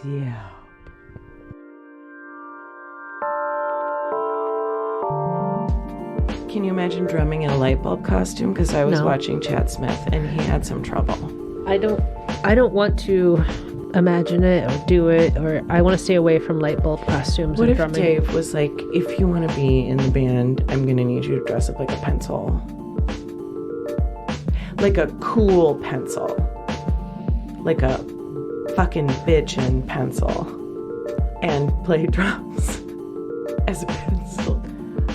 Yeah. Can you imagine drumming in a light bulb costume? Because I was watching Chad Smith and he had some trouble. I don't want to imagine it or do it, or I want to stay away from light bulb costumes. What and if drumming. Dave was like, if you want to be in the band, I'm going to need you to dress up like a pencil. Like a cool pencil. Like a fucking bitchin' pencil. And play drums as a pencil.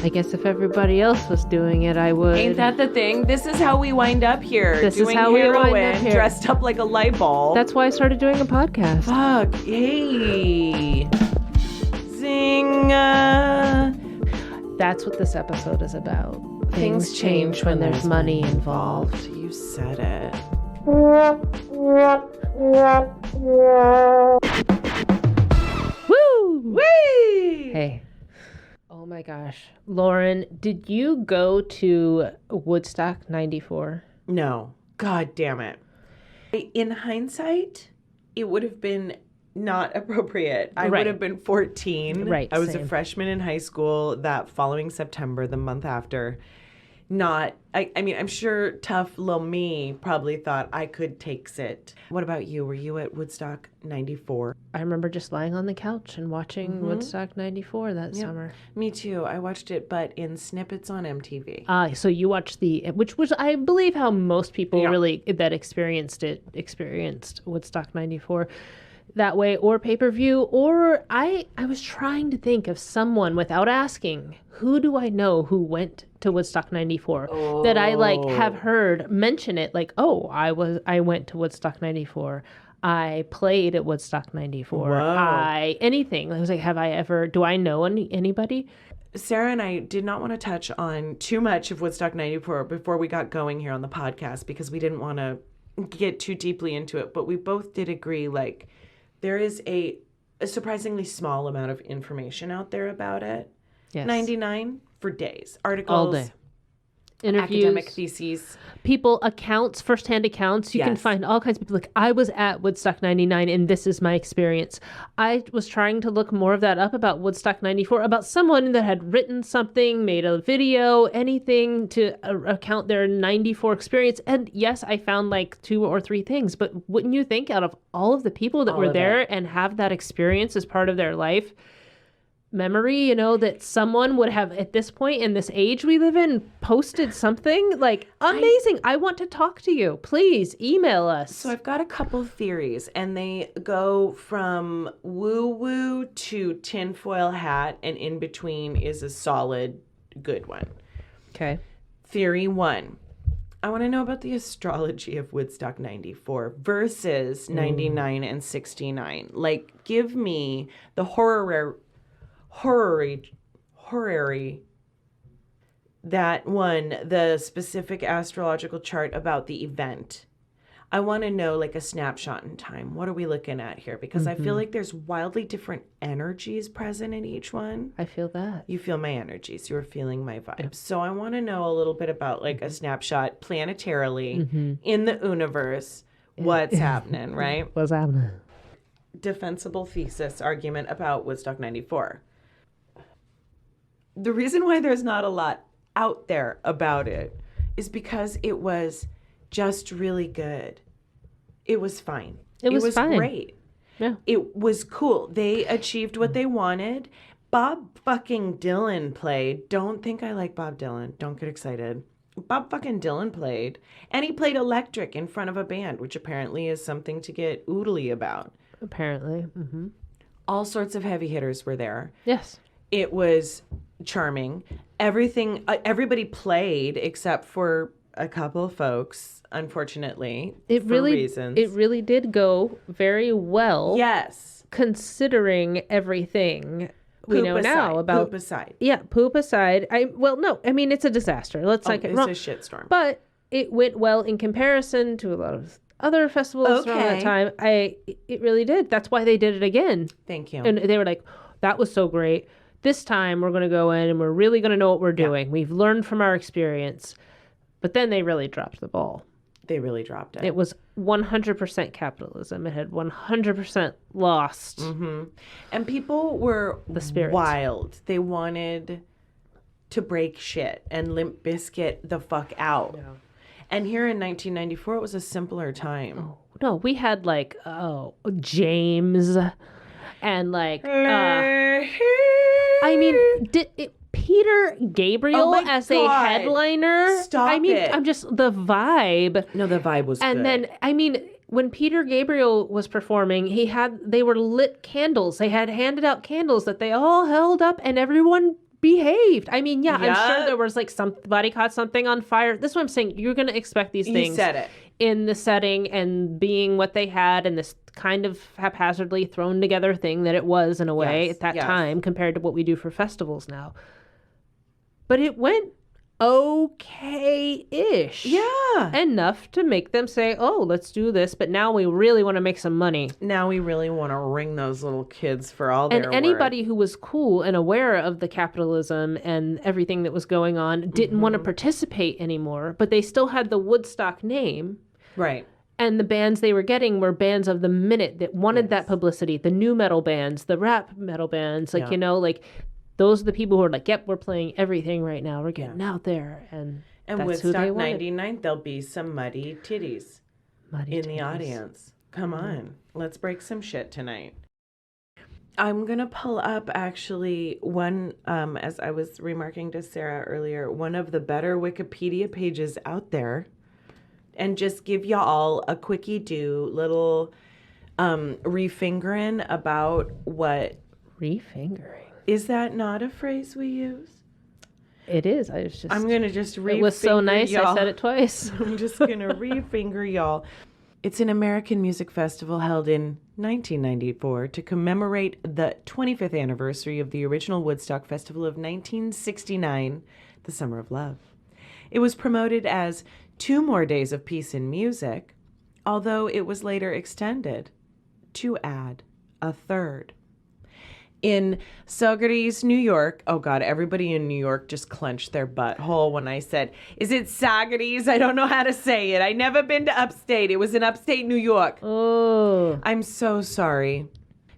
I guess if everybody else was doing it, I would. Ain't that the thing? This is how we wind up here. This doing is how heroin, we wind up here. Dressed up like a light bulb. That's why I started doing a podcast. Fuck. Hey. Zing. That's what this episode is about. Things change when there's money involved. You said it. Woo! Whee! Hey. Oh my gosh. Lauren, did you go to Woodstock 94? No. God damn it. In hindsight, it would have been not appropriate. I would have been 14. Right. I was same. a freshman in high school that following September, the month after. I mean, I'm sure tough little me probably thought I could take it. What about you? Were you at Woodstock 94? I remember just lying on the couch and watching Woodstock 94 that summer. Me too. I watched it, but in snippets on MTV. So you watched which was, I believe, how most people really that experienced Woodstock 94 that way, or pay-per-view, or I was trying to think of someone without asking, who do I know who went to Woodstock 94 that I have heard mention it, like, oh, I went to Woodstock 94. I played at Woodstock 94. Anything. I was like, do I know anybody? Sarah and I did not want to touch on too much of Woodstock 94 before we got going here on the podcast because we didn't want to get too deeply into it, but we both did agree, like, there is a surprisingly small amount of information out there about it. Yes. 99 for days. Articles. All day. Interviews. Academic theses. People, accounts, firsthand accounts. You can find all kinds of people. Like, I was at Woodstock 99 and this is my experience. I was trying to look more of that up about Woodstock 94, about someone that had written something, made a video, anything to account their 94 experience. And yes, I found like 2 or 3 things, but wouldn't you think out of all of the people that were there and have that experience as part of their life, memory, that someone would have at this point in this age we live in posted something like amazing. I want to talk to you. Please email us. So I've got a couple of theories and they go from woo-woo to tinfoil hat, and in between is a solid good one. Okay. Theory 1. I want to know about the astrology of Woodstock 94 versus 99 and 69. Like, give me the horary that one, the specific astrological chart about the event. I want to know like a snapshot in time. What are we looking at here? Because I feel like there's wildly different energies present in each one. I feel that. You feel my energies. You're feeling my vibes. So I want to know a little bit about like a snapshot planetarily in the universe. What's happening, right? What's happening? Defensible thesis argument about Woodstock 94. The reason why there's not a lot out there about it is because it was just really good. It was fine. It was fine. Great. Yeah. It was cool. They achieved what they wanted. Bob fucking Dylan played. Don't think I like Bob Dylan. Don't get excited. Bob fucking Dylan played. And he played electric in front of a band, which apparently is something to get oodly about. Apparently. Mm-hmm. All sorts of heavy hitters were there. Yes. It was charming. Everybody played except for a couple of folks, unfortunately, for reasons. It really did go very well. Yes. Considering everything we know now about... Poop aside. Yeah, poop aside. It's a disaster. Let's not get wrong. It's a shitstorm. But it went well in comparison to a lot of other festivals around that time. It really did. That's why they did it again. Thank you. And they were like, that was so great. This time we're going to go in and we're really going to know what we're doing. We've learned from our experience. But then they really dropped the ball. They really dropped it. It was 100% capitalism. It had 100% lost And people were the spirit. wild. They wanted to break shit and Limp Bizkit the fuck out. Yeah. And here in 1994, it was a simpler time. Oh, no, we had like, James and like, I mean, Peter Gabriel as a headliner. Stop I mean, it. I'm just the vibe. No, the vibe was and good. then, I mean, when Peter Gabriel was performing, they were lit candles. They had handed out candles that they all held up and everyone behaved. I mean, yeah, I'm sure there was like somebody caught something on fire. This is what I'm saying. You're going to expect these things. You said it. In the setting and being what they had and this kind of haphazardly thrown together thing that it was in a way at that time compared to what we do for festivals now. But it went okay-ish. Yeah. Enough to make them say, oh, let's do this. But now we really want to make some money. Now we really want to wring those little kids for all their And anybody who was cool and aware of the capitalism and everything that was going on didn't want to participate anymore. But they still had the Woodstock name. Right. And the bands they were getting were bands of the minute that wanted that publicity. The new metal bands, the rap metal bands, like, you know, like those are the people who are like, yep, we're playing everything right now. We're getting out there. And that's Woodstock 99, there'll be some muddy titties in the audience. Come on. Let's break some shit tonight. I'm going to pull up actually one, as I was remarking to Sarah earlier, one of the better Wikipedia pages out there. And just give y'all a quickie-do little refingering about what... Refingering? Is that not a phrase we use? It is. I'm going to just refinger It was so nice, y'all. I said it twice. I'm just going to refinger y'all. It's an American music festival held in 1994 to commemorate the 25th anniversary of the original Woodstock Festival of 1969, the Summer of Love. It was promoted as 2 more days of peace and music, although it was later extended to add a third. In Saugerties, New York, oh God, everybody in New York just clenched their butthole when I said, is it Saugerties? I don't know how to say it. I never been to upstate. It was in upstate New York. Oh. I'm so sorry.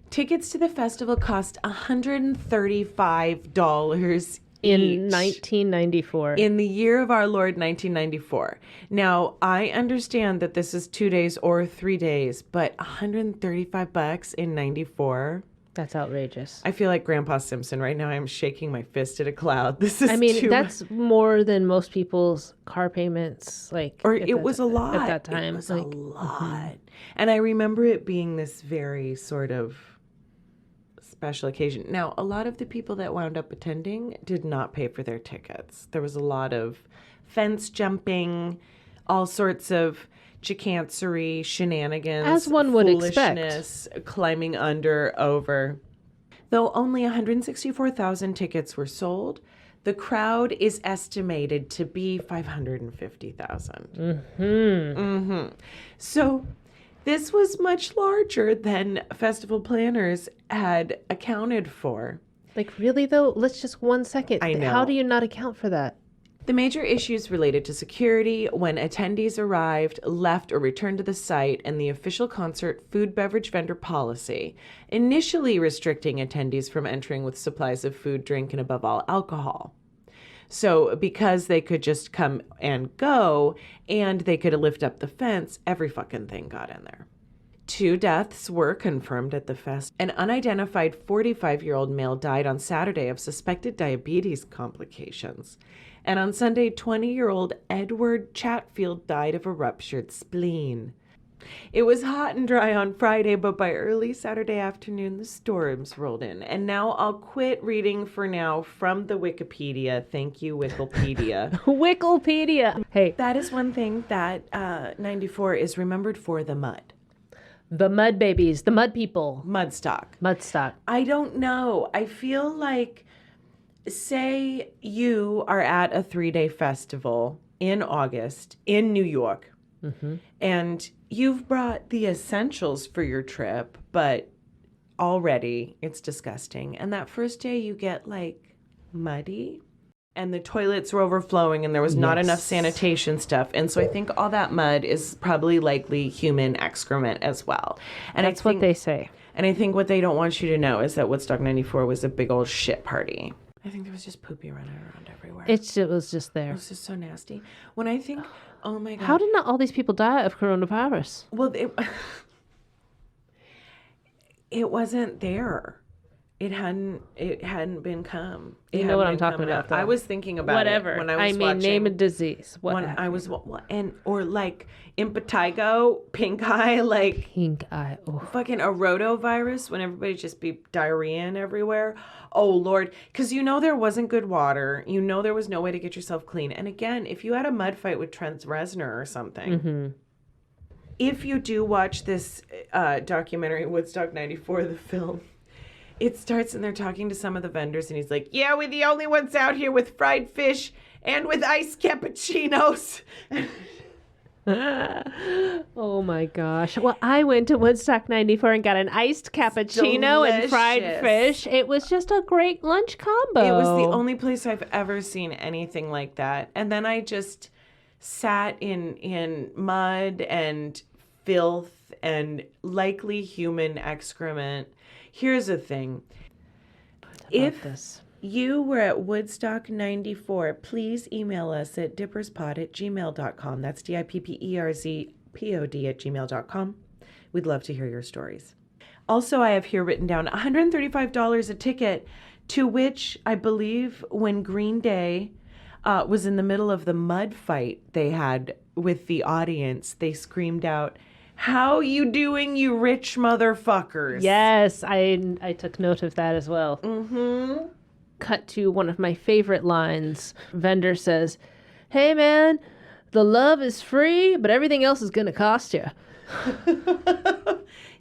Tickets to the festival cost $135 in 1994. In the year of our Lord, 1994. Now, I understand that this is 2 days or 3 days, but $135 in 94? That's outrageous. I feel like Grandpa Simpson right now. I'm shaking my fist at a cloud. This is that's more than most people's car payments. It was a lot. At that time. It was a lot. And I remember it being this very sort of special occasion. Now, a lot of the people that wound up attending did not pay for their tickets. There was a lot of fence jumping, all sorts of chicancery, shenanigans, as one would foolishness, expect, climbing under, over. Though only 164,000 tickets were sold, the crowd is estimated to be 550,000. So this was much larger than festival planners had accounted for. Like, really, though? Let's just 1 second. I know. How do you not account for that? The major issues related to security when attendees arrived, left, or returned to the site, and the official concert food beverage vendor policy, initially restricting attendees from entering with supplies of food, drink, and above all, alcohol. So because they could just come and go, and they could lift up the fence, every fucking thing got in there. 2 deaths were confirmed at the fest. An unidentified 45-year-old male died on Saturday of suspected diabetes complications. And on Sunday, 20-year-old Edward Chatfield died of a ruptured spleen. It was hot and dry on Friday, but by early Saturday afternoon, the storms rolled in. And now I'll quit reading for now from the Wikipedia. Thank you, Wikipedia. Wikipedia. Hey. That is one thing that 94 is remembered for, the mud. The mud babies, the mud people. Woodstock. I don't know. I feel like, say you are at a 3-day festival in August in New York, and you've brought the essentials for your trip, but already it's disgusting. And that first day you get like muddy and the toilets were overflowing and there was not enough sanitation stuff. And so I think all that mud is probably likely human excrement as well. And That's what they say. And I think what they don't want you to know is that Woodstock 94 was a big old shit party. I think there was just poopy running around everywhere. It was just there. It was just so nasty. When I think, oh my God. How did not all these people die of coronavirus? Well, it wasn't there. It hadn't been come. You know what I'm talking about, though. I was thinking about whatever. It when I was watching. Name a disease. When I was or like impetigo, pink eye, like pink eye. Oh. Fucking a rotavirus when everybody just be diarrhea everywhere. Oh Lord, because there wasn't good water. There was no way to get yourself clean. And again, if you had a mud fight with Trent Reznor or something. If you do watch this documentary, Woodstock 94, the film, it starts and they're talking to some of the vendors and he's like, yeah, we're the only ones out here with fried fish and with iced cappuccinos. Oh my gosh. Well, I went to Woodstock 94 and got an iced cappuccino and fried fish. It was just a great lunch combo. It was the only place I've ever seen anything like that. And then I just sat in mud and filth and likely human excrement. Here's the thing. If you were at Woodstock 94, please email us at dipperzpod@gmail.com. That's dipperzpod@gmail.com. We'd love to hear your stories. Also, I have here written down $135 a ticket, to which I believe when Green Day was in the middle of the mud fight they had with the audience, they screamed out, "How you doing, you rich motherfuckers?" Yes, I took note of that as well. Cut to one of my favorite lines. Vendor says, "Hey man, the love is free, but everything else is going to cost you."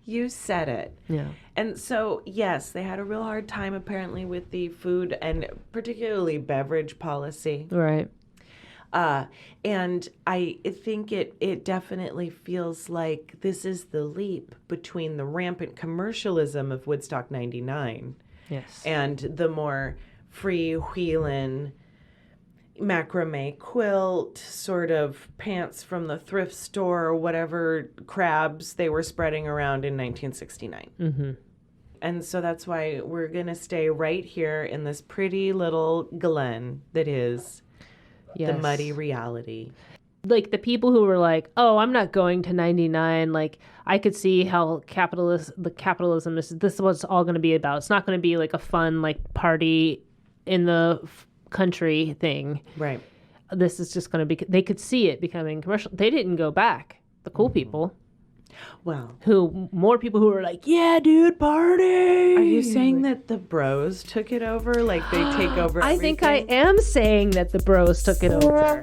You said it. Yeah. And so, yes, they had a real hard time apparently with the food and particularly beverage policy. Right. And I think it definitely feels like this is the leap between the rampant commercialism of Woodstock 99 and the more freewheeling macrame quilt sort of pants from the thrift store or whatever crabs they were spreading around in 1969. And so that's why we're going to stay right here in this pretty little glen that is the muddy reality. Like the people who were like, "Oh, I'm not going to 99." Like I could see how the capitalism is. This is what it's all going to be about. It's not going to be like a fun like party in the country thing. Right. This is just going to be. They could see it becoming commercial. They didn't go back. The cool people. Well, more people who were like, "Yeah, dude, party." Are you saying that the bros took it over? Like they take over everything? I think I am saying that the bros took it over.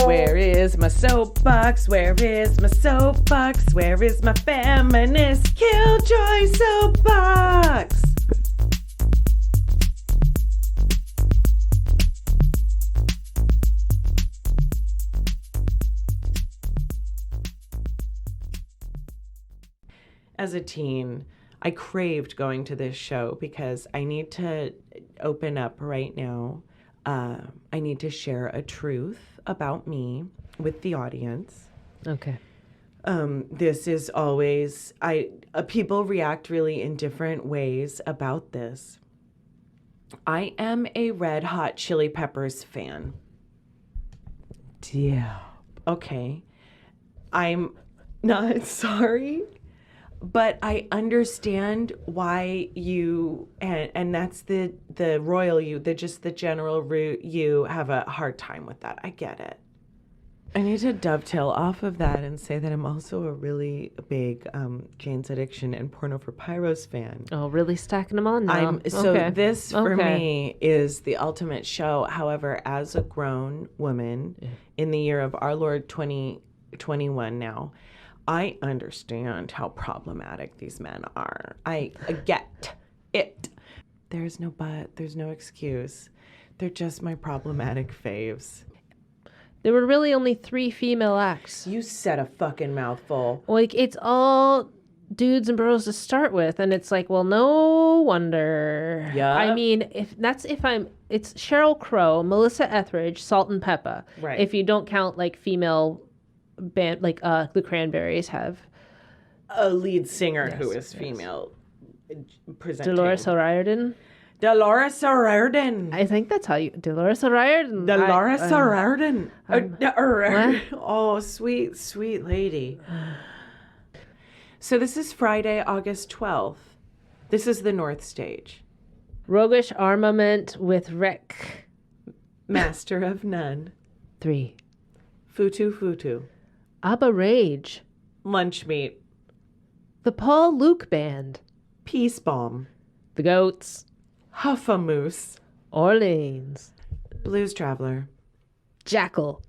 Where is my soapbox? Where is my soapbox? Where is my feminist killjoy soapbox? As a teen, I craved going to this show because I need to open up right now. I need to share a truth about me with the audience. Okay. This is always, people react really in different ways about this. I am a Red Hot Chili Peppers fan. Yeah. Okay. I'm not sorry. But I understand why you, and that's the royal you, the general root you have a hard time with that. I get it. I need to dovetail off of that and say that I'm also a really big Jane's Addiction and Porno for Pyros fan. Oh, really stacking them on now. This for me is the ultimate show. However, as a grown woman in the year of our Lord 2021 now, I understand how problematic these men are. I get it. There's no but. There's no excuse. They're just my problematic faves. There were really only 3 female acts. You said a fucking mouthful. Like, it's all dudes and bros to start with, and it's like, well, no wonder. Yeah. I mean, it's Sheryl Crow, Melissa Etheridge, Salt and Pepper. Right. If you don't count like female band, like the Cranberries have a lead singer who is female presenting. Dolores O'Riordan. Dolores O'Riordan. I think that's how you Dolores O'Riordan. Dolores O'Riordan. What? Oh, sweet, sweet lady. So this is Friday, August 12th. This is the North Stage. Roguish Armament with Wreck. Master of None. 3. Futu Futu. Abba Rage. Lunch Meat. The Paul Luke Band. Peace Bomb. The Goats. Huffamoose. Orleans. Blues Traveler. Jackal.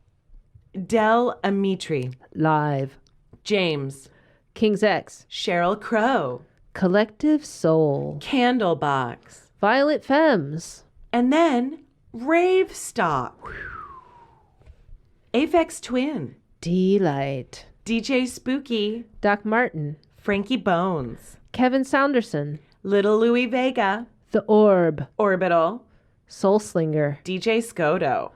Del Amitri. Live. James. King's X. Sheryl Crow. Collective Soul. Candlebox. Violet Femmes. And then WOODSTOCK. Aphex Twin. Delight. DJ Spooky. Doc Martin. Frankie Bones. Kevin Saunderson. Little Louis Vega. The Orb. Orbital. Soul Slinger. DJ Skodo.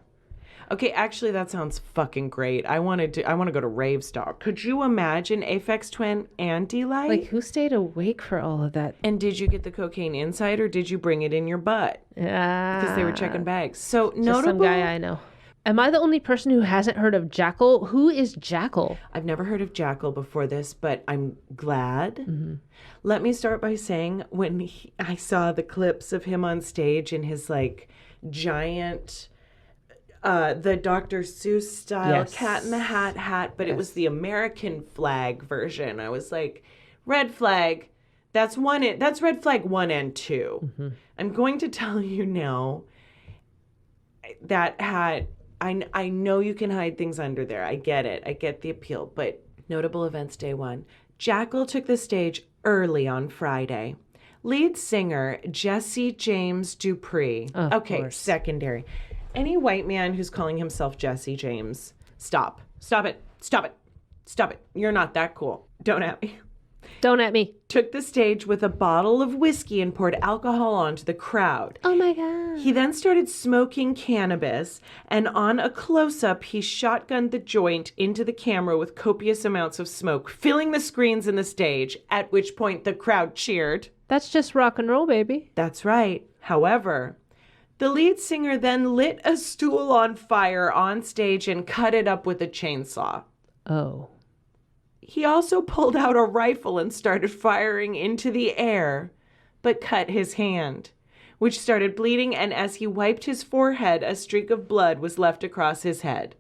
Okay, actually, that sounds fucking great. I want to go to WOODSTOCK. Could you imagine Aphex Twin and Delight? Like, who stayed awake for all of that? And did you get the cocaine inside, or did you bring it in your butt? Because they were checking bags. So just notable. Some guy I know. Am I the only person who hasn't heard of Jackal? Who is Jackal? I've never heard of Jackal before this, but I'm glad. Mm-hmm. Let me start by saying when I saw the clips of him on stage in his like giant, the Dr. Seuss style Cat in the hat, but it was the American flag version. I was like, red flag. That's red flag 1 and 2. Mm-hmm. I'm going to tell you now that hat. I know you can hide things under there. I get it. I get the appeal. But notable events day 1. Jackal took the stage early on Friday. Lead singer Jesse James Dupree. Okay, course. Secondary. Any white man who's calling himself Jesse James, stop. Stop it. Stop it. Stop it. You're not that cool. Don't at me. Don't at me. Took the stage with a bottle of whiskey and poured alcohol onto the crowd. Oh my God. He then started smoking cannabis, and on a close-up, he shotgunned the joint into the camera with copious amounts of smoke, filling the screens in the stage, at which point the crowd cheered. That's just rock and roll, baby. That's right. However, the lead singer then lit a stool on fire on stage and cut it up with a chainsaw. Oh. He also pulled out a rifle and started firing into the air, but cut his hand, which started bleeding, and as he wiped his forehead, a streak of blood was left across his head.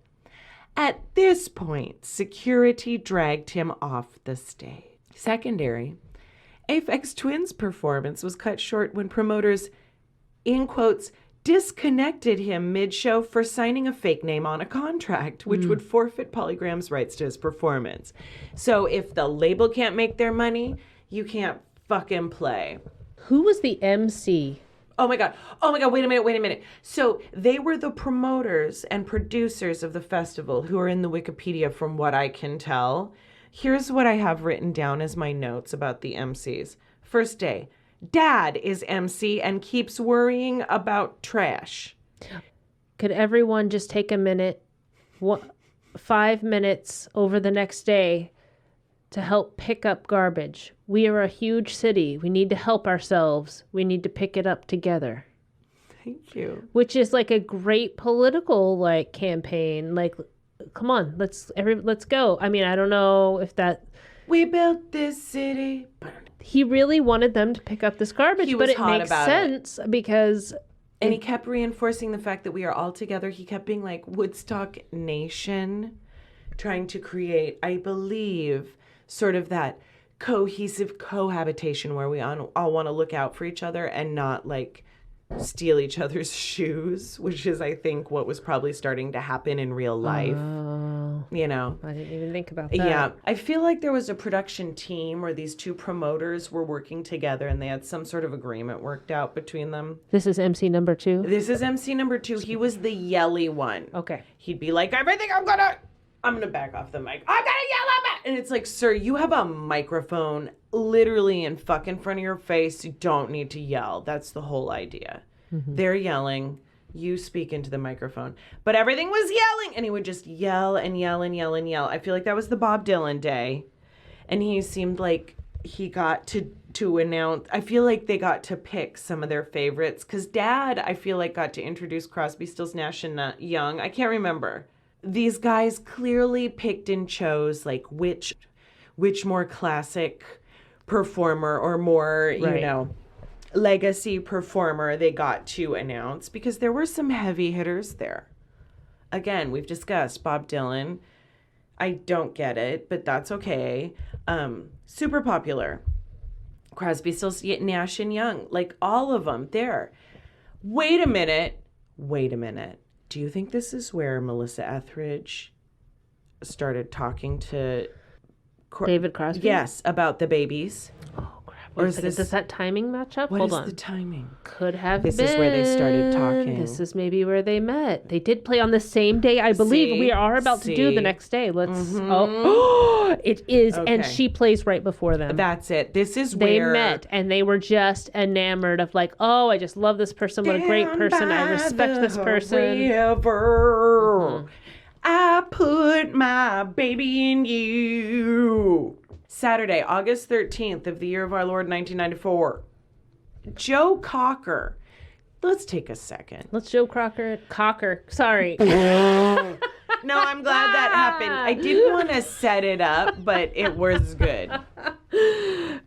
At this point, security dragged him off the stage. Secondary, Aphex Twin's performance was cut short when promoters, in quotes, disconnected him mid-show for signing a fake name on a contract, which would forfeit Polygram's rights to his performance. So if the label can't make their money, you can't fucking play. Who was the MC? Oh my God, wait a minute. So they were the promoters and producers of the festival who are in the Wikipedia from what I can tell. Here's what I have written down as my notes about the MCs. First day. Dad is MC and keeps worrying about trash. Could everyone just take a minute, 5 minutes over the next day to help pick up garbage? We are a huge city. We need to help ourselves. We need to pick it up together. Thank you. Which is like a great political like campaign. Like, come on, let's go. I mean, I don't know if that. We built this city. He really wanted them to pick up this garbage, but it makes sense because... And he kept reinforcing the fact that we are all together. He kept being like, Woodstock Nation, trying to create, I believe, sort of that cohesive cohabitation where we all want to look out for each other and not like steal each other's shoes, which is, I think, what was probably starting to happen in real life. Oh, you know, I didn't even think about that. Yeah, I feel like there was a production team where these two promoters were working together and they had some sort of agreement worked out between them. This is MC number 2? This is MC number 2. He was the yelly one. Okay. He'd be like, everything I'm gonna back off the mic. I'm gonna yell at it. And it's like, sir, you have a microphone literally in fucking front of your face. You don't need to yell. That's the whole idea. Mm-hmm. They're yelling. You speak into the microphone. But everything was yelling. And he would just yell and yell and yell and yell. I feel like that was the Bob Dylan day. And he seemed like he got to announce. I feel like they got to pick some of their favorites. Because Dad, I feel like, got to introduce Crosby, Stills, Nash, and Young. I can't remember. These guys clearly picked and chose like which more classic performer or more, you know, legacy performer they got to announce, because there were some heavy hitters there. Again, we've discussed Bob Dylan. I don't get it, but that's okay. Super popular. Crosby, Stills, Nash, and Young. Like all of them there. Wait a minute. Do you think this is where Melissa Etheridge started talking to David Crosby? Yes, about the babies. Oh, crap. Or does that timing match up? Hold on. The timing? Could have been. This is where they started talking. This is maybe where they met. They did play on the same day, I believe. We are about to do the next day. Let's. Mm-hmm. Oh, it is. Okay. And she plays right before them. That's it. This is where they met, and they were just enamored of like, oh, I just love this person. What a great person. I respect this person. Mm-hmm. I put my baby in you. Saturday, August 13th of the year of our Lord, 1994. Joe Cocker. Let's take a second. Let's Joe Cocker. Sorry. No, I'm glad that happened. I didn't want to set it up, but it was good.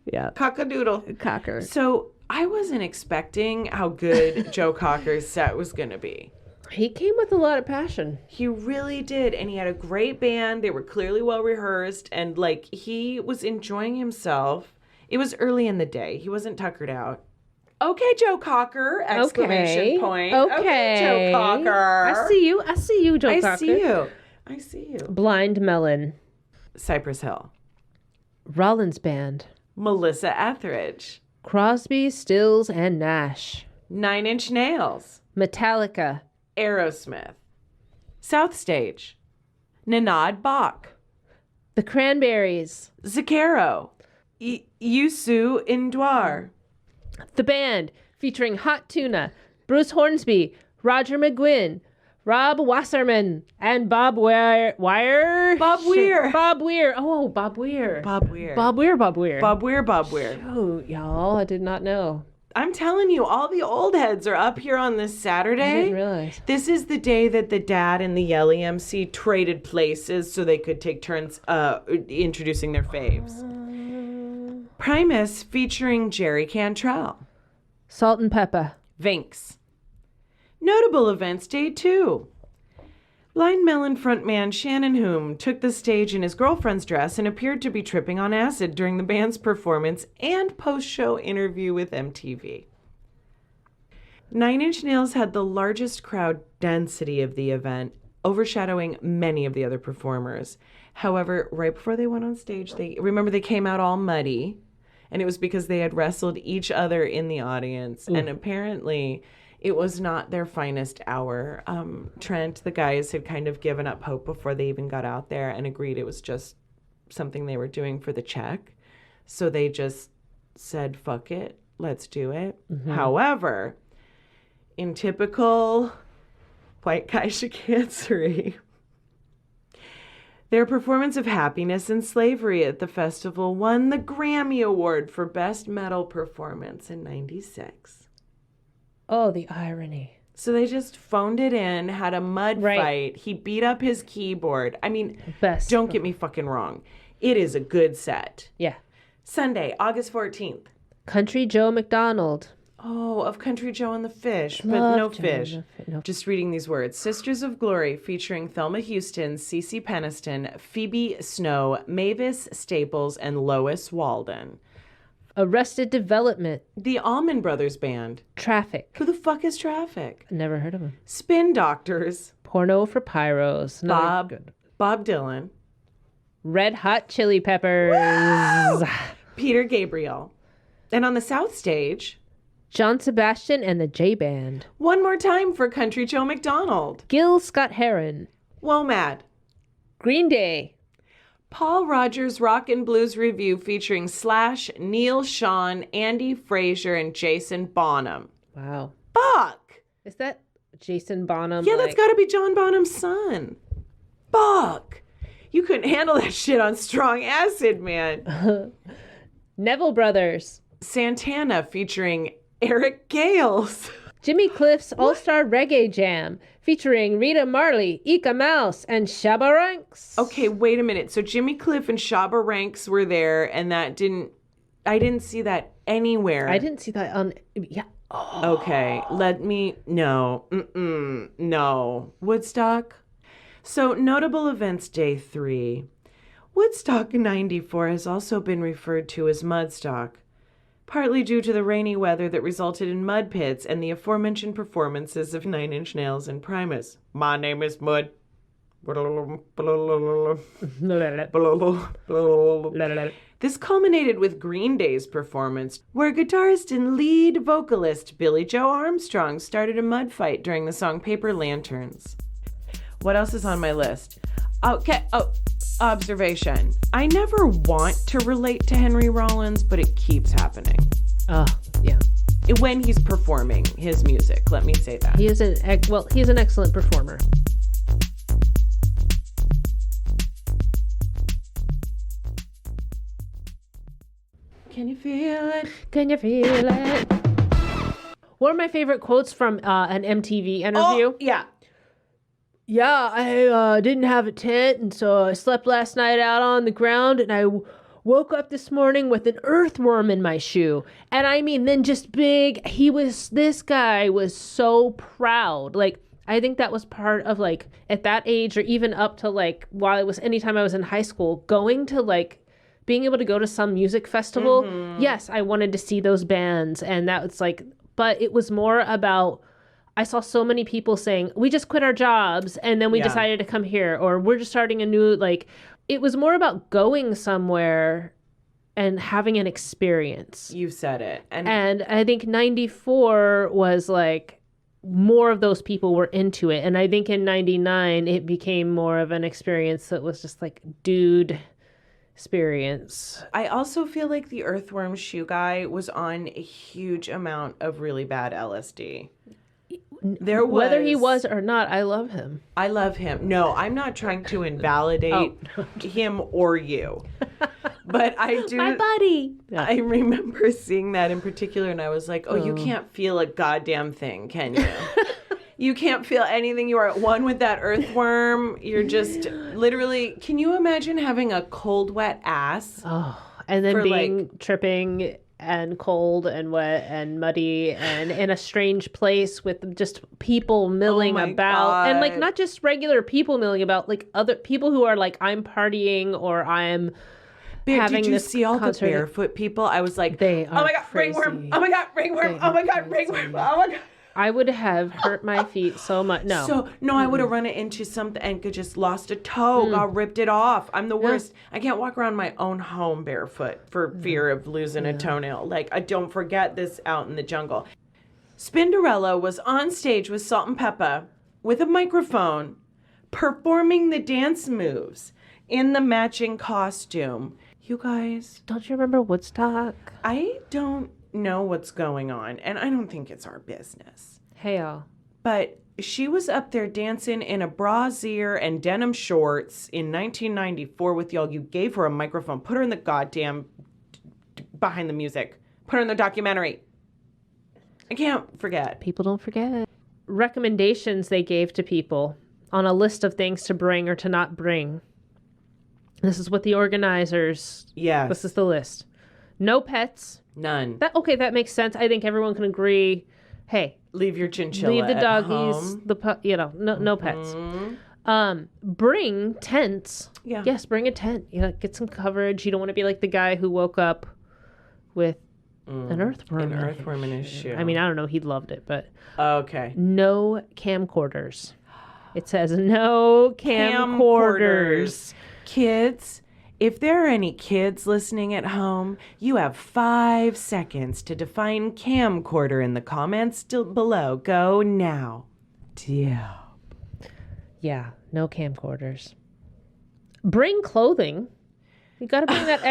Yeah. Cockadoodle. Cocker. So I wasn't expecting how good Joe Cocker's set was going to be. He came with a lot of passion. He really did. And he had a great band. They were clearly well rehearsed. And like he was enjoying himself. It was early in the day. He wasn't tuckered out. Okay, Joe Cocker! Exclamation point. Okay, Joe Cocker. I see you, Joe Cocker. I see you. Blind Melon. Cypress Hill. Rollins Band. Melissa Etheridge. Crosby, Stills, and Nash. 9 Inch Nails. Metallica. Aerosmith. South Stage. Nanad Bach. The Cranberries. Zucchero. Youssou N'Dour. The Band, featuring Hot Tuna, Bruce Hornsby, Roger McGuinn, Rob Wasserman, and Bob Weir. Bob Weir. Bob Weir. Oh, Bob Weir. Bob Weir. Bob Weir. Bob Weir. Bob Weir. Bob Weir. Oh, y'all, I did not know. I'm telling you, all the old heads are up here on this Saturday. I didn't realize. This is the day that the Dad and the Yelly MC traded places so they could take turns introducing their faves. Primus featuring Jerry Cantrell. Salt and Pepper. Vinx. Notable events, day 2. Blind Melon frontman Shannon Hume took the stage in his girlfriend's dress and appeared to be tripping on acid during the band's performance and post-show interview with MTV. 9 Inch Nails had the largest crowd density of the event, overshadowing many of the other performers. However, right before they went on stage, they came out all muddy, and it was because they had wrestled each other in the audience. And apparently it was not their finest hour. Trent, the guys, had kind of given up hope before they even got out there and agreed it was just something they were doing for the check. So they just said, fuck it, let's do it. Mm-hmm. However, in typical white guy chicanery, their performance of Happiness and Slavery at the festival won the Grammy Award for Best Metal Performance in '96. Oh, the irony. So they just phoned it in, had a mud fight. He beat up his keyboard. I mean, don't get me fucking wrong. It is a good set. Yeah. Sunday, August 14th. Country Joe McDonald. Oh, of Country Joe and the Fish, but no fish. No. Just reading these words. Sisters of Glory featuring Thelma Houston, Cece Peniston, Phoebe Snow, Mavis Staples, and Lois Walden. Arrested Development. The Allman Brothers Band. Traffic. Who the fuck is Traffic? Never heard of him. Spin Doctors. Porno for Pyros. Bob Dylan. Red Hot Chili Peppers. Woo! Peter Gabriel. And on the South Stage, John Sebastian and the J Band. One more time for Country Joe McDonald. Gil Scott-Heron. WOMAD. Green Day. Paul Rogers Rock and Blues Review featuring Slash, Neil Sean, Andy Fraser, and Jason Bonham. Wow. Fuck! Is that Jason Bonham? Yeah, that's gotta be John Bonham's son. Fuck! You couldn't handle that shit on strong acid, man. Neville Brothers. Santana featuring Eric Gales. Jimmy Cliff's All-Star Reggae Jam featuring Rita Marley, Ika Mouse, and Shabba Ranks. Okay, wait a minute. So Jimmy Cliff and Shabba Ranks were there, and I didn't see that anywhere. I didn't see that on... Yeah. Oh. Okay, no. No. Woodstock? So, notable events day 3. Woodstock 94 has also been referred to as Mudstock, partly due to the rainy weather that resulted in mud pits and the aforementioned performances of Nine Inch Nails and Primus. My name is Mud. This culminated with Green Day's performance, where guitarist and lead vocalist Billy Joe Armstrong started a mud fight during the song Paper Lanterns. What else is on my list? Okay, observation. I never want to relate to Henry Rollins, but it keeps happening. Oh, yeah. When he's performing his music, let me say that. He's an excellent performer. Can you feel it? Can you feel it? One of my favorite quotes from an MTV interview. Oh, yeah. Yeah, I didn't have a tent, and so I slept last night out on the ground, and I woke up this morning with an earthworm in my shoe. And I mean, then just big, this guy was so proud. Like, I think that was part of, like, at that age, or even up to, like, anytime I was in high school, going to, like, being able to go to some music festival. Mm-hmm. Yes, I wanted to see those bands, and that was, like, but it was more about, I saw so many people saying, we just quit our jobs and then we decided to come here, or we're just starting a new, like, it was more about going somewhere and having an experience. You said it. And I think 94 was like, more of those people were into it. And I think in 99, it became more of an experience that was just like, dude experience. I also feel like the earthworm shoe guy was on a huge amount of really bad LSD. Whether he was or not, I love him. I love him. No, I'm not trying to invalidate him or you. But I do. My buddy. I remember seeing that in particular, and I was like, you can't feel a goddamn thing, can you? You can't feel anything. You are at one with that earthworm. You're just literally, can you imagine having a cold, wet ass? Oh, and then being tripping and cold and wet and muddy and in a strange place with just people milling about. God. And like not just regular people milling about, like other people who are like, I'm partying or I'm having did you this see all concert. The barefoot people? I was like, they are oh my God, crazy. ringworm. Oh my God, ringworm. Oh my God, ringworm. Oh my God. I would have hurt my feet so much. No. I would have run it into something and could just lost a toe, got ripped it off. I'm the worst. I can't walk around my own home barefoot for fear of losing a toenail. Like, I don't forget this out in the jungle. Spinderella was on stage with Salt and Peppa with a microphone performing the dance moves in the matching costume. You guys. Don't you remember Woodstock? I don't know what's going on, and I don't think it's our business. Hey, y'all. But she was up there dancing in a brassiere and denim shorts in 1994 with y'all. You gave her a microphone. Put her in the goddamn behind the music. Put her in the documentary. I can't forget. People don't forget. Recommendations they gave to people on a list of things to bring or to not bring. This is what the organizers... Yes. This is the list. No pets. None. That makes sense. I think everyone can agree. Hey, leave your chinchilla. Leave the doggies. Home. No pets. Bring tents. Yeah. Yes, bring a tent. Get some coverage. You don't want to be like the guy who woke up with an earthworm. An earthworm in his shoe. I mean, I don't know. He loved it, but okay. No camcorders. It says no camcorders. Kids. If there are any kids listening at home, you have 5 seconds to define camcorder in the comments below. Go now. Yeah, no camcorders. Bring clothing. You got to bring that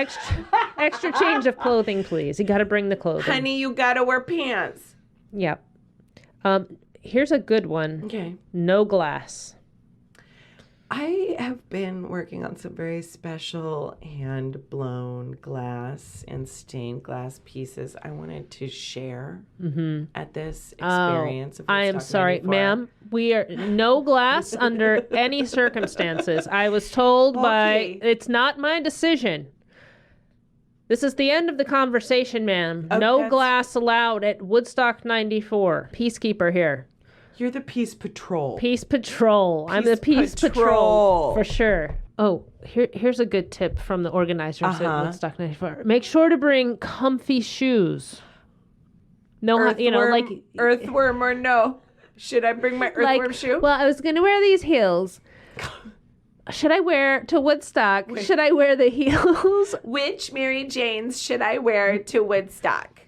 extra change of clothing, please. You got to bring the clothing. Honey, you got to wear pants. Yep. Here's a good one. Okay. No glass. I have been working on some very special hand-blown glass and stained glass pieces I wanted to share at this experience. I am sorry, ma'am. We are no glass under any circumstances. I was told it's not my decision. This is the end of the conversation, ma'am. Oh, no glass allowed at Woodstock 94. Peacekeeper here. You're the Peace Patrol. Peace Patrol. I'm the Peace Patrol for sure. Oh, here's a good tip from the organizers at Woodstock 94. Make sure to bring comfy shoes. No, earthworm, earthworm or no? Should I bring my earthworm shoe? Well, I was going to wear these heels. Should I wear to Woodstock? Wait. Should I wear the heels? Which Mary Janes should I wear to Woodstock?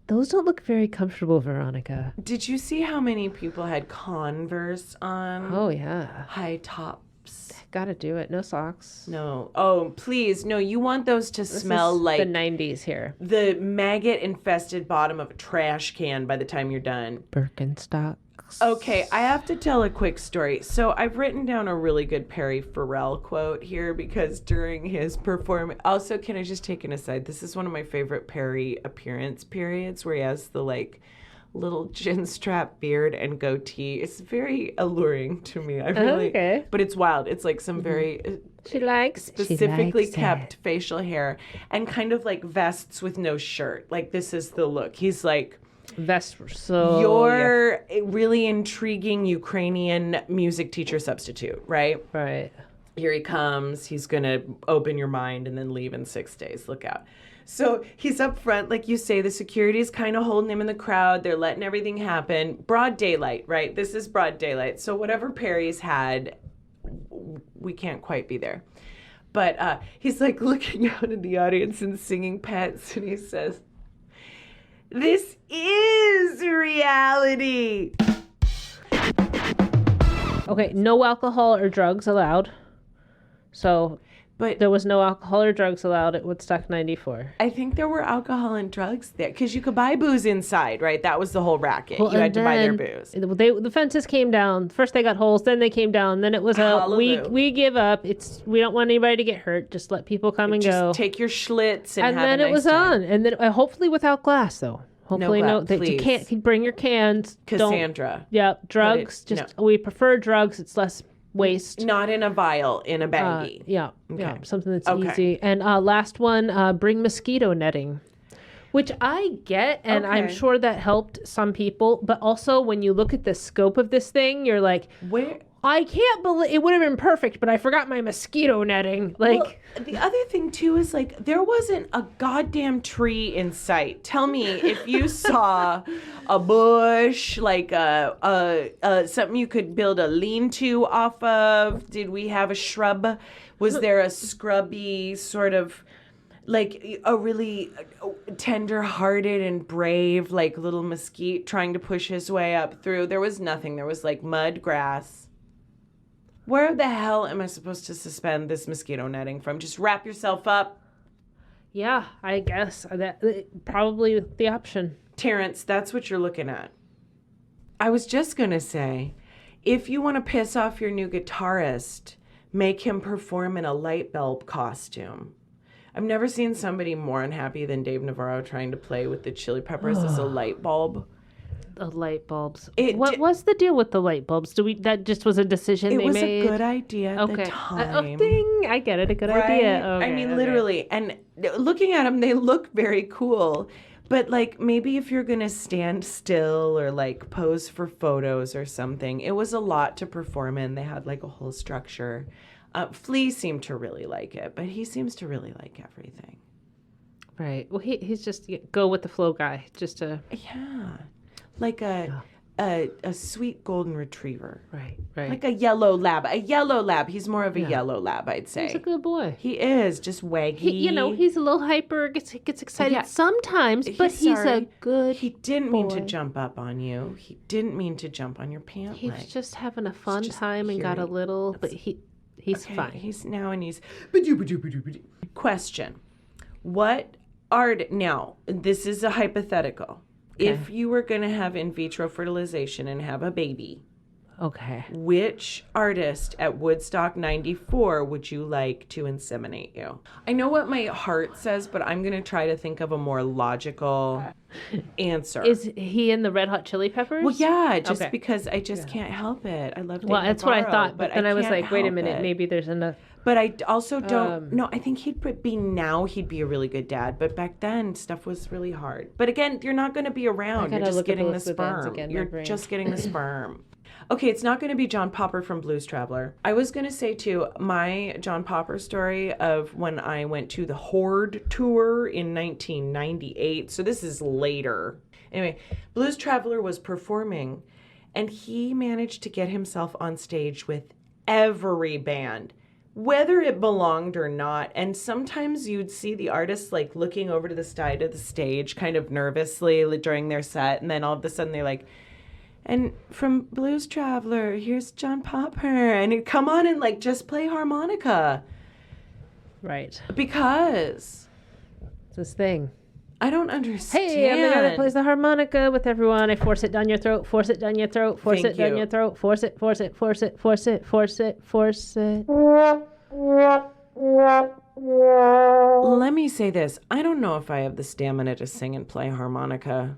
Those don't look very comfortable, Veronica. Did you see how many people had Converse on? Oh, yeah. High tops. Gotta do it. No socks. No. Oh, please. No, you want those to smell like the 90s here. The maggot-infested bottom of a trash can by the time you're done. Birkenstocks. Okay, I have to tell a quick story. So I've written down a really good Perry Farrell quote here because during his performance... Also, can I just take an aside? This is one of my favorite Perry appearance periods where he has the, little chin strap beard and goatee. It's very alluring to me. Okay. But it's wild. It's like some very... specifically kept facial hair and kind of like vests with no shirt. Like, this is the look. He's like... Vest, so you're a really intriguing Ukrainian music teacher substitute, right? Right. Here he comes. He's going to open your mind and then leave in 6 days. Look out. So he's up front, like you say, the security is kind of holding him in the crowd. They're letting everything happen. Broad daylight, right? This is broad daylight. So whatever Perry's had, we can't quite be there. But he's like looking out in the audience and singing Pets, and he says, "This is reality." Okay, no alcohol or drugs allowed. So, but there was no alcohol or drugs allowed at Woodstock 94. I think there were alcohol and drugs there because you could buy booze inside, right? That was the whole racket. Well, you had to buy their booze. The fences came down. First they got holes, then they came down. Then it was we give up. We don't want anybody to get hurt. Just let people come and go. Just take your Schlitz and have then a nice it was time. on. And then hopefully without glass though. Hopefully you can't bring your cans. Cassandra. Drugs. We prefer drugs. It's less waste. Not in a vial, in a baggie. Yeah, something that's easy. And last one, bring mosquito netting, which I get, and I'm sure that helped some people. But also, when you look at the scope of this thing, you're like, where? I can't believe it would have been perfect, but I forgot my mosquito netting. Well, the other thing too is there wasn't a goddamn tree in sight. Tell me if you saw a bush, something you could build a lean-to off of. Did we have a shrub? Was there a scrubby sort of a really tender-hearted and brave little mesquite trying to push his way up through? There was nothing. There was mud, grass. Where the hell am I supposed to suspend this mosquito netting from? Just wrap yourself up? Yeah, I guess. That probably the option. Terrence, that's what you're looking at. I was just going to say, if you want to piss off your new guitarist, make him perform in a light bulb costume. I've never seen somebody more unhappy than Dave Navarro trying to play with the Chili Peppers as a light bulb. The light bulbs. What was the deal with the light bulbs? That just was a decision they made? It was a good idea at the time. Ding! I get it. A good idea. Okay, I mean, literally. And looking at them, they look very cool. But maybe if you're going to stand still or pose for photos or something, it was a lot to perform in. They had a whole structure. Flea seemed to really like it, but he seems to really like everything. Right. Well, he's just go with the flow guy. Just to... Yeah. A sweet golden retriever. Right. Like a yellow lab. He's more of a yellow lab, I'd say. He's a good boy. He is, just waggy. He's a little hyper, gets excited sometimes, but he's a good He didn't mean to jump up on you. He didn't mean to jump on your pant leg. He was just having a fun time and got a little, but he's fine. He's now and he's... question. What art... Now, this is a hypothetical. Okay. If you were going to have in vitro fertilization and have a baby... Okay. Which artist at Woodstock 94 would you like to inseminate you? I know what my heart says, but I'm going to try to think of a more logical answer. Is he in the Red Hot Chili Peppers? Well, yeah, just because I just can't help it. I love Dave Well, that's what I thought, but then I was can't like, wait a help minute, it. maybe there's enough. But I also don't... no, I think he'd be a really good dad. But back then, stuff was really hard. But again, you're not going to be around. You're just getting the sperm. You're just getting the sperm. Okay, it's not going to be John Popper from Blues Traveler. I was going to say, too, my John Popper story of when I went to the Horde tour in 1998. So this is later. Anyway, Blues Traveler was performing, and he managed to get himself on stage with every band, whether it belonged or not. And sometimes you'd see the artists like looking over to the side of the stage kind of nervously during their set, and then all of a sudden they're like, and from Blues Traveler, here's John Popper. And he'd come on and like just play harmonica. Right. Because it's this thing. I don't understand. Hey, I'm the guy that plays the harmonica with everyone. I force it down your throat, force it down your throat, force it down your throat, force it, force it, force it, force it, force it, force it. Let me say this. I don't know if I have the stamina to sing and play harmonica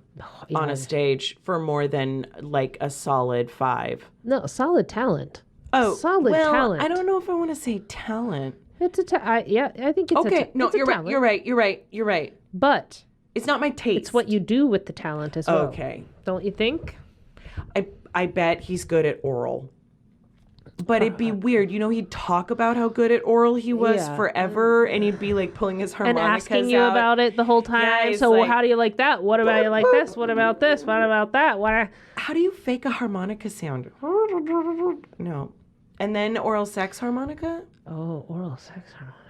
on a stage for more than like a solid 5. No, solid talent. Oh, solid talent. I don't know if I want to say talent. It's I think it's okay. No, you're right. You're right. But it's not my taste. It's what you do with the talent as well. Okay. Don't you think? I bet he's good at oral. But it'd be weird. You know, he'd talk about how good at oral he was forever, and he'd be like pulling his harmonicas and asking you about it the whole time. Yeah, so like, how do you like that? What about you like this? What about this? What about that? How do you fake a harmonica sound? No. And then oral sex harmonica? Oh, oral sex harmonica.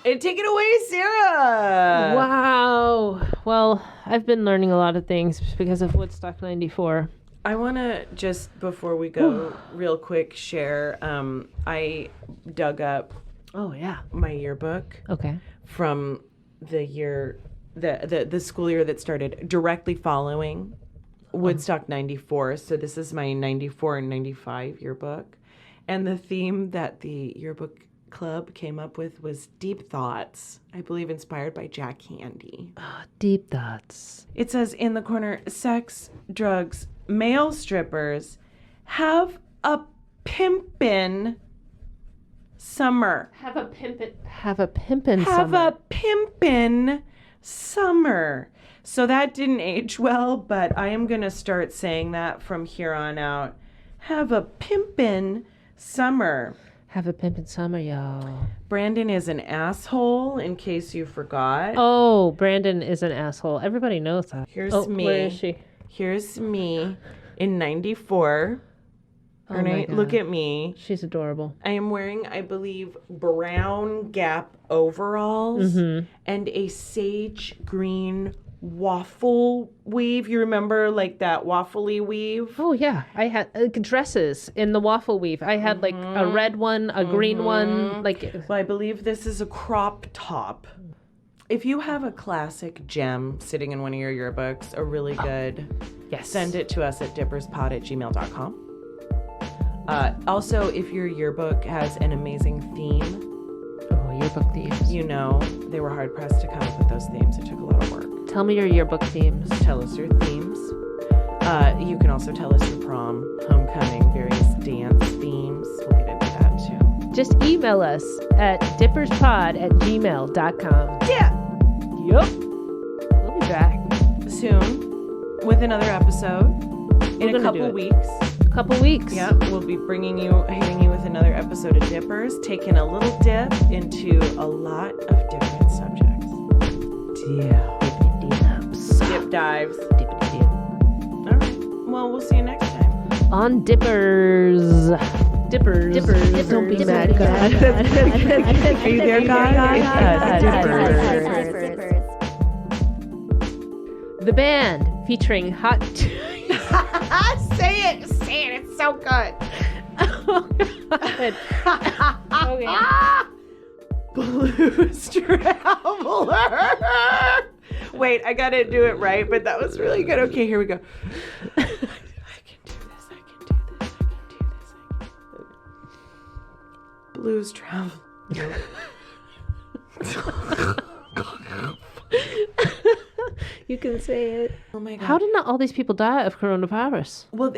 And take it away, Sarah. Wow. Well, I've been learning a lot of things because of Woodstock 94. I want to just, before we go, real quick, share. I dug up my yearbook. Okay. From the year, the school year that started directly following Woodstock 94. So this is my 94 and 95 yearbook. And the theme that the yearbook club came up with was Deep Thoughts, I believe inspired by Jack Handy. Deep Thoughts. It says in the corner, sex, drugs, male strippers, have a pimpin' summer. Have a pimpin' summer. So that didn't age well, but I am going to start saying that from here on out. Have a pimpin' summer. Have a pimpin' summer, y'all. Brandon is an asshole, in case you forgot. Oh, Brandon is an asshole. Everybody knows that. Here's me. Where is she? Here's me in 94. Oh my God. Look at me. She's adorable. I am wearing, I believe, brown Gap overalls and a sage green waffle weave. You remember like that waffly weave? Oh yeah, I had dresses in the waffle weave. I had like a red one, a green one. Well, I believe this is a crop top. If you have a classic gem sitting in one of your yearbooks, a really good, send it to us at dipperzpod@gmail.com. Also, if your yearbook has an amazing theme, yearbook themes. You know, they were hard pressed to come up with those themes. It took a lot of work. Tell me your yearbook themes. Tell us your themes. You can also tell us your prom, homecoming, various dance themes. We'll get into that too. Just email us at dipperzpod@gmail.com. Yeah. Yup. We'll be back soon with another episode in a couple weeks. Yeah, we'll be hitting you with another episode of Dipperz, taking a little dip into a lot of different subjects. Dip dives. All right. Well, we'll see you next time. On Dipperz. Don't be mad, God. Are you there, God? Dipperz. The band featuring hot... Say it. It's so good. Oh, God. Okay. Blues Traveler. Wait, I gotta do it right, but that was really good. Okay, here we go. I can do this. I can do this. I can do this. Blues Traveler. You can say it. Oh my God. How did not all these people die of coronavirus? Well,